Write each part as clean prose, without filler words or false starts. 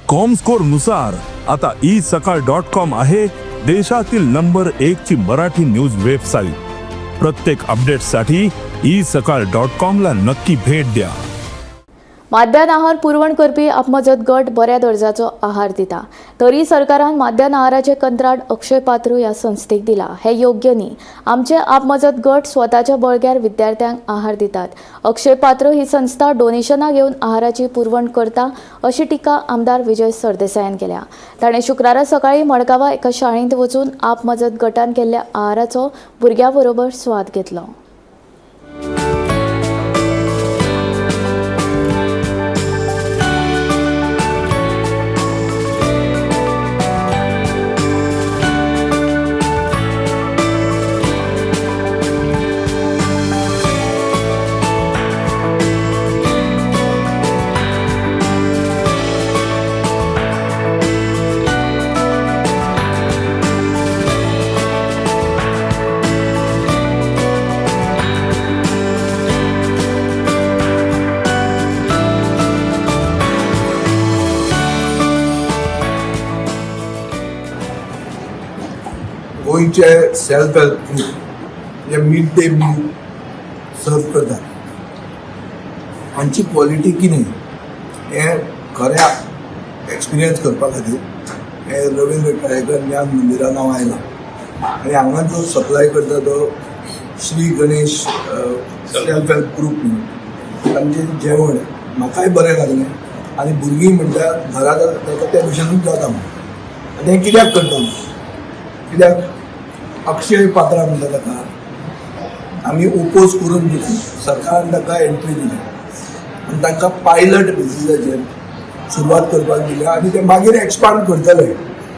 Comscore नुसार आता isakal.com आहे देशातील नंबर 1 ची मराठी न्यूज वेबसाईट। प्रत्येक अपडेटसाठी isakal.com ला नक्की भेट द्या। माध्यान आहार पुरवण करपी आपमजत गट बऱ्या दर्जाचो आहार दिता, तरी सरकारान माध्यान आहाराचे कंत्राट अक्षय पात्र ह्या संस्थेक दिला। हे योग्य न्ही। आमचे आपमजत गट स्वताच्या बळग्यार विद्यार्थ्यांक आहार दितात। अक्षय पात्र ही संस्था डोनेशनां घेवन आहाराची पुरवण करता अशी टिका आमदार विजय सरदेसायान केल्या। ताणें शुक्रारा सकाळी मडगांवां एका शाळेंत वचून आपमजत गटान केल्ल्या आहाराचो भुरग्यां बरोबर स्वाद घेतलो। गोयचे सेल्फ हेल्प ग्रुप जे मिड डे मील सर्व करतात, हांची क्वॉलिटी कितें हें खऱ्या एक्सपिरियन्स करपा खातीर हे रवींद्र केळेकर ज्ञान मंदिरान हांव आयलां आनी हांगा जो सप्लाय करता तो Shri Ganesh self help group म्हणून तांचें जेवण म्हाकाय बरें लागलें आनी भुरगीं म्हणटा घरा ताका त्या भशेनूच जाता म्हणून। आनी हें कित्याक करता कित्याक अक्षय पात्र म्हणटा ताका आमी ओपोज करून दिली, सरकारान ताका एंट्री दिली आनी तांकां पायलट बेसिसाचेर सुरवात करपाक दिली आनी ते मागीर एक्सपांड करतले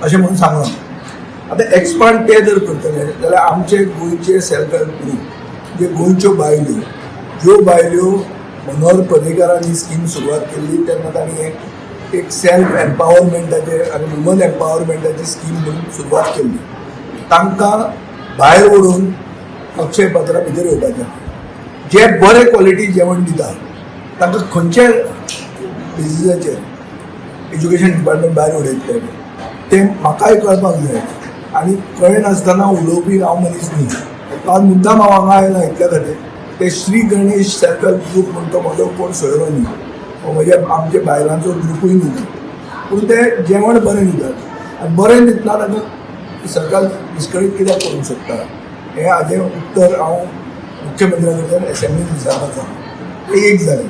अशें म्हणून सांगलां। आतां एक्सपांड ते जर करतले जाल्यार आमचे गोंयचे सेल्फ हेल्प ग्रुप जे गोंयच्यो बायल्यो ज्यो बायल्यो मनोहर पर्रीकारान ही स्कीम सुरवात केल्ली तेन्ना तांणी एक सेल्फ एम्पावरमेंटाचे आनी वुमन एम्पावरमेंटाची स्कीम म्हणून सुरवात केल्ली। तांकां भायर व्हरून अक्षय पात्रा भितर येवपाचें, जे बरे क्वॉलिटी जेवण दिता तांकां खंयचे बेसिसाचेर एज्युकेशन डिपार्टमेंट भायर उडयतले तें म्हाकाय कळपाक जाय आनी कळनासतना उलोवपी हांव मनीस न्ही। आज मुद्दाम हांव हांगा आयलां इतल्या खातीर ते Shri Ganesh self help group म्हणटा तो म्हजो कोण सोयरो न्ही, हो म्हणजे आमच्या बायलांचो ग्रुपूय न्ही, पूण ते जेवण बरें दितात आनी बरें दितना ताका सरकार विस्कळीत कित्याक करूंक शकता हें हाजें उत्तर हांव मुख्यमंत्र्या कडल्यान एसेंब्लीन विचारपाक जाय। एक जालें।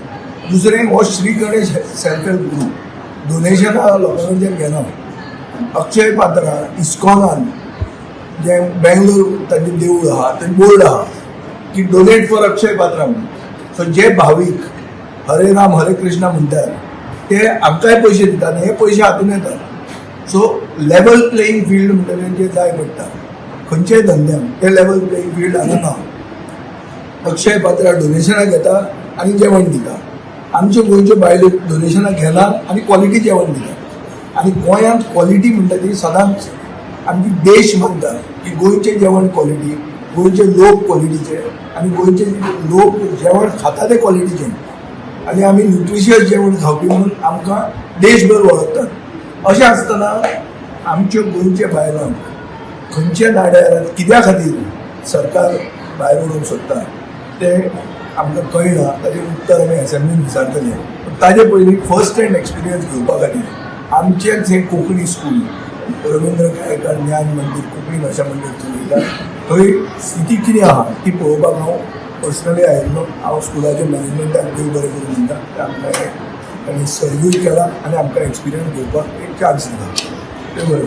दुसरें हो Shri Ganesh self help group डोनेशनां लोकांकडे जें घेना, अक्षय पात्रा इस्कॉनान जें बेंगलोर ताचें देवूळ आहा थंय बोर्ड आहा की डोनेट फॉर अक्षय पात्रा म्हणून। सो जे भावीक हरे राम हरे कृष्णा म्हणटात ते आमकांय पयशे दितात आनी हे पयशे हातून येतात। सो लेवल प्लेइंग फील्ड म्हणटलें जें जाय पडटा खंयच्याय धंद्याक तें लेवल प्लेइंग फील्ड हांगा ना। अक्षय पात्रा डोनेशनां घेता आनी जेवण दिता, आमच्यो गोंयच्यो बायल्यो डोनेशनां घेना आनी क्वॉलिटी जेवण दिता। आनी गोंयांत क्वॉलिटी म्हणटा ती सदांच आमची देश मानता की गोंयचें जेवण क्वॉलिटी, गोंयचे लोक क्वॉलिटीचे आनी गोंयचे लोक जेवण खाता ते क्वॉलिटीचें आनी आमी न्युट्रिशियस जेवण खावपी म्हणून आमकां देशभर वळखतात। अशें आसतना आमच्यो गोंयच्या बायलांक खंयच्या नाड्यार कित्या खातीर सरकार भायर व्हरूंक सोदता तें आमकां कळना। ताचें उत्तर आमी एसेंब्लीन विचारतले। ताचे पयलीं फर्स्ट हँड एक्सपिरियन्स घेवपा खातीर आमचेंच हें कोंकणी स्कूल रवींद्र केळेकर ज्ञान मंदिर कोंकणी भाशा मंडळ चलयता, थंय स्थिती कितें आहा ती पळोवपाक हांव पर्सनली आयिल्लो। हांव स्कुलाच्या मॅनेजमेंटाक देव बरें करून म्हणटा ते आमकां तांणी सर्व्यूय केला आनी आमकां एक्सपिरियन्स घेवपाक एक चान्स दिला। ते बरें।